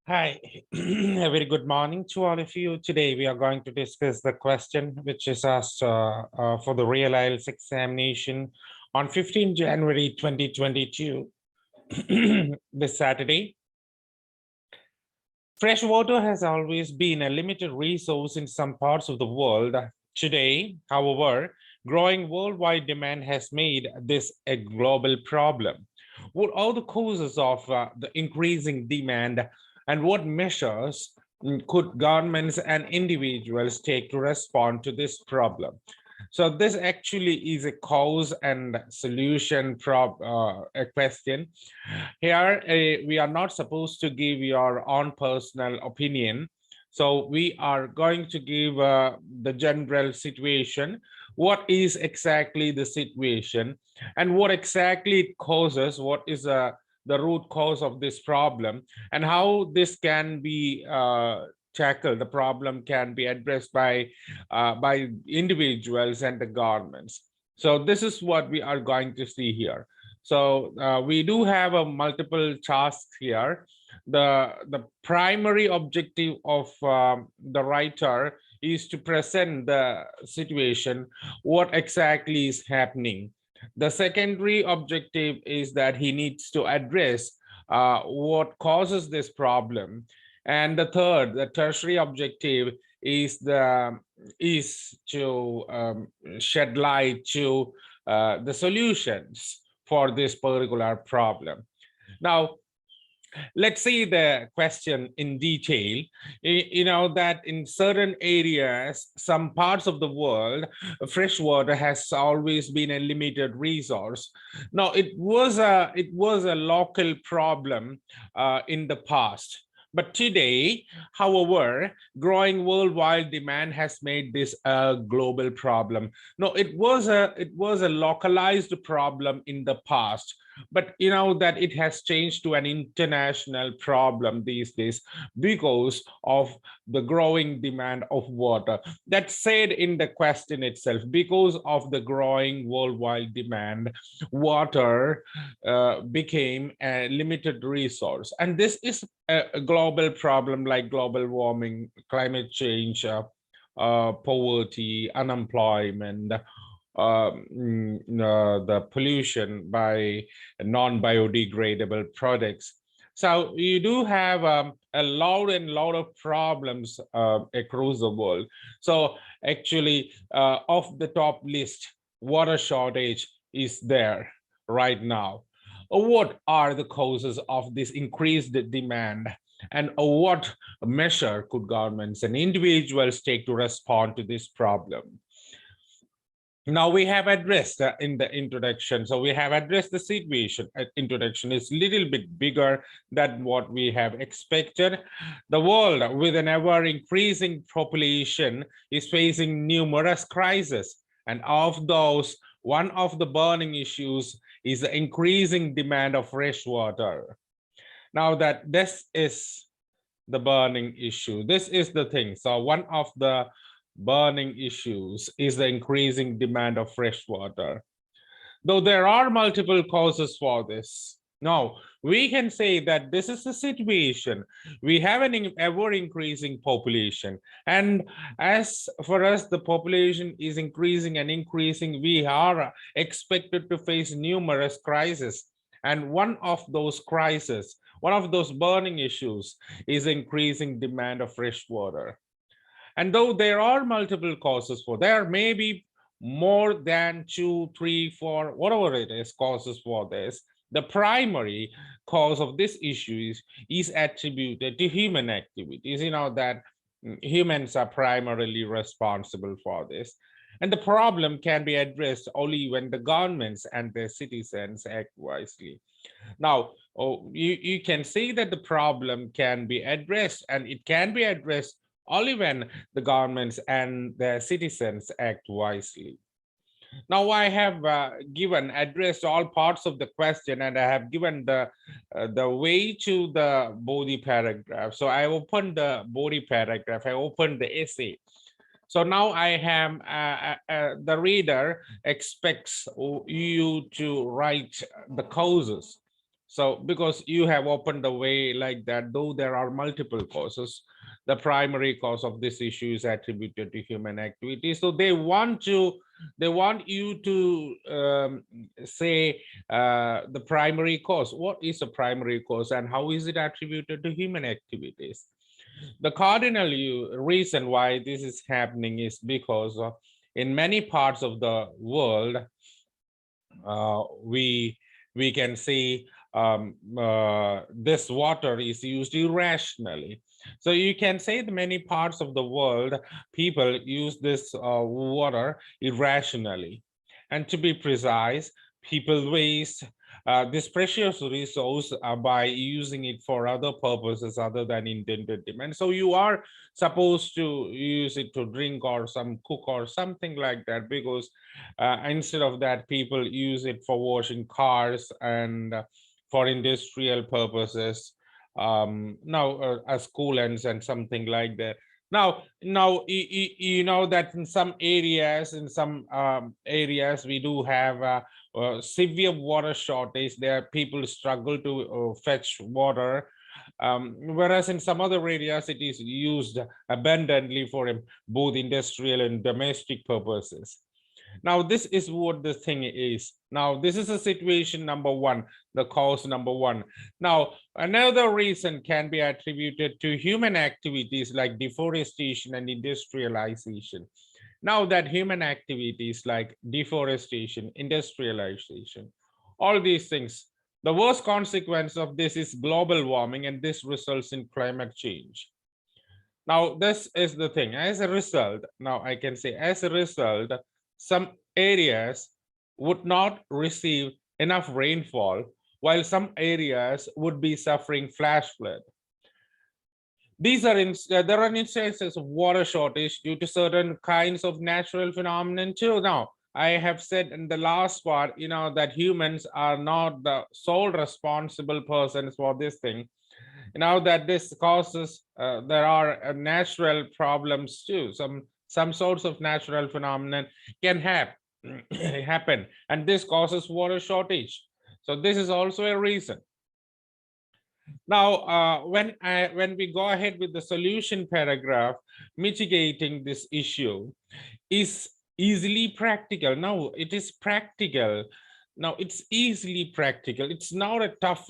Hi, a very good morning to all of you. Today we are going to discuss the question which is asked for the real IELTS examination on 15 January 2022, this Saturday. Fresh water has always been a limited resource in some parts of the world. Today, however, growing worldwide demand has made this a global problem. What are the causes of the increasing demand, and what measures could governments and individuals take to respond to this problem? So this actually is a cause and solution a question. Here, we are not supposed to give your own personal opinion. So we are going to give the general situation. What is exactly the situation and what exactly it causes? What is the root cause of this problem and how this can be tackled? The problem can be addressed by individuals and the governments. So this is what we are going to see here. So we do have a multiple tasks here. The primary objective of the writer is to present the situation, what exactly is happening. The secondary objective is that he needs to address what causes this problem. And the third, the tertiary objective is to shed light to the solutions for this particular problem. Now, let's see the question in detail. You know that in certain areas, some parts of the world, fresh water has always been a limited resource. Now, it was a local problem in the past. But today, however, growing worldwide demand has made this a global problem. No, it was a localized problem in the past, but you know that it has changed to an international problem these days because of the growing demand of water. That said in the question itself, because of the growing worldwide demand, water became a limited resource, and this is a global problem like global warming, climate change, poverty, unemployment, the pollution by non-biodegradable products. So you do have a lot of problems across the world. So actually, off the top list, water shortage is there right now. What are the causes of this increased demand? And what measure could governments and individuals take to respond to this problem? Now we have addressed in the introduction, so we have addressed the situation. Introduction is a little bit bigger than what we have expected. The world, with an ever increasing population, is facing numerous crises, and of those, one of the burning issues is the increasing demand of fresh water. Now that this is the burning issue, this is the thing. So one of the burning issues is the increasing demand of fresh water. Though there are multiple causes for this. Now, we can say that this is a situation. We have an ever increasing population. And as for us, the population is increasing and increasing. We are expected to face numerous crises. And one of those crises, one of those burning issues is increasing demand of fresh water. And though there are multiple causes for, there may be more than 2, 3, 4, whatever it is, causes for this. The primary cause of this issue is attributed to human activities. You know that humans are primarily responsible for this. And the problem can be addressed only when the governments and their citizens act wisely. Now, you can see that the problem can be addressed, and it can be addressed only when the governments and the citizens act wisely. Now, I have given addressed all parts of the question, and I have given the way to the body paragraph. So I opened the body paragraph, I opened the essay. So now I have the reader expects you to write the causes. So because you have opened the way like that, though there are multiple causes, the primary cause of this issue is attributed to human activity. So they want you to say the primary cause. What is a primary cause and how is it attributed to human activities? The cardinal reason why this is happening is because in many parts of the world, we can see this water is used irrationally. So you can say that many parts of the world, people use this water irrationally. And to be precise, people waste this precious resource by using it for other purposes other than intended demand. So you are supposed to use it to drink or some cook or something like that, because instead of that, people use it for washing cars and for industrial purposes, now as coolants and something like that. Now you know that in some areas we do have severe water shortage. There people struggle to fetch water, whereas in some other areas it is used abundantly for both industrial and domestic purposes. Now this is what the thing is. Now this is a situation number one, the cause number one. Now another reason can be attributed to human activities like deforestation and industrialization. Now that human activities like deforestation, industrialization, all these things, the worst consequence of this is global warming, and this results in climate change. Now this is the thing. As a result, now I can say as a result, some areas would not receive enough rainfall, while some areas would be suffering flash flood. These are there are instances of water shortage due to certain kinds of natural phenomenon too. Now I have said in the last part, that humans are not the sole responsible persons for this thing. That this causes, there are natural problems too. Some sorts of natural phenomenon can happen, and this causes water shortage. So this is also a reason. Now, when we go ahead with the solution paragraph, mitigating this issue is easily practical. Now, it is practical. Now, it's easily practical. It's not a tough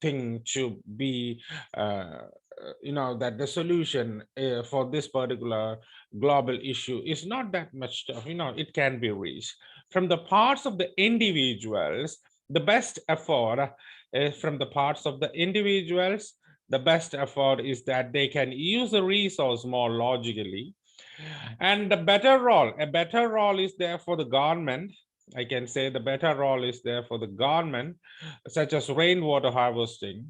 thing to be, that the solution for this particular global issue is not that much tough. It can be reached. From the parts of the individuals, the best effort from the parts of the individuals, the best effort is that they can use the resource more logically. And a better role is there for the government. I can say the better role is there for the government, such as rainwater harvesting.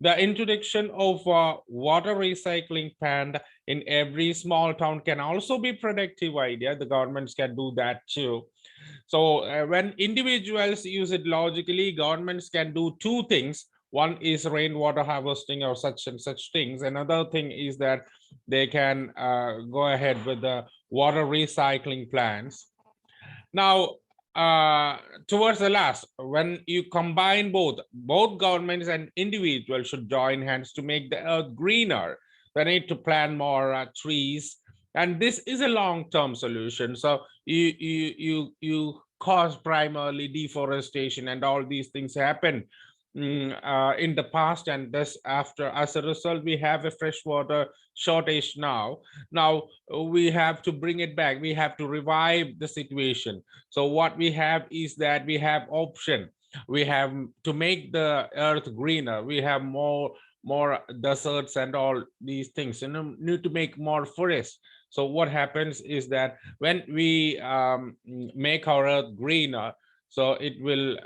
The introduction of a water recycling plant in every small town can also be productive idea. The governments can do that too. So when individuals use it logically, governments can do two things. One is rainwater harvesting or such and such things. Another thing is that they can go ahead with the water recycling plants. Now, towards the last, when you combine both governments and individuals should join hands to make the earth greener. They need to plant more trees, and this is a long-term solution. So you cause primarily deforestation, and all these things happen in the past, and thus after, as a result, we have a freshwater shortage now. Now we have to bring it back. We have to revive the situation. So what we have is that we have option. We have to make the earth greener. We have more deserts and all these things, and need to make more forests. So what happens is that when we make our earth greener, so it will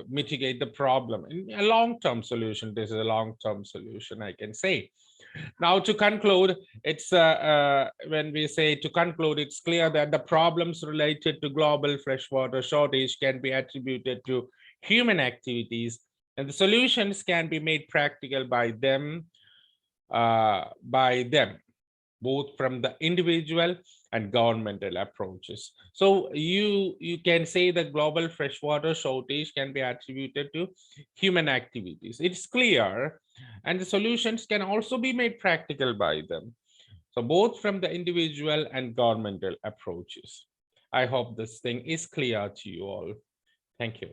mitigate the problem. In a long-term solution, this is a long-term solution, I can say. Now, to conclude, it's when we say to conclude, it's clear that the problems related to global freshwater shortage can be attributed to human activities, and the solutions can be made practical by them, both from the individual and governmental approaches. So you can say the global freshwater shortage can be attributed to human activities. It's clear, and the solutions can also be made practical by them. So both from the individual and governmental approaches. I hope this thing is clear to you all. Thank you.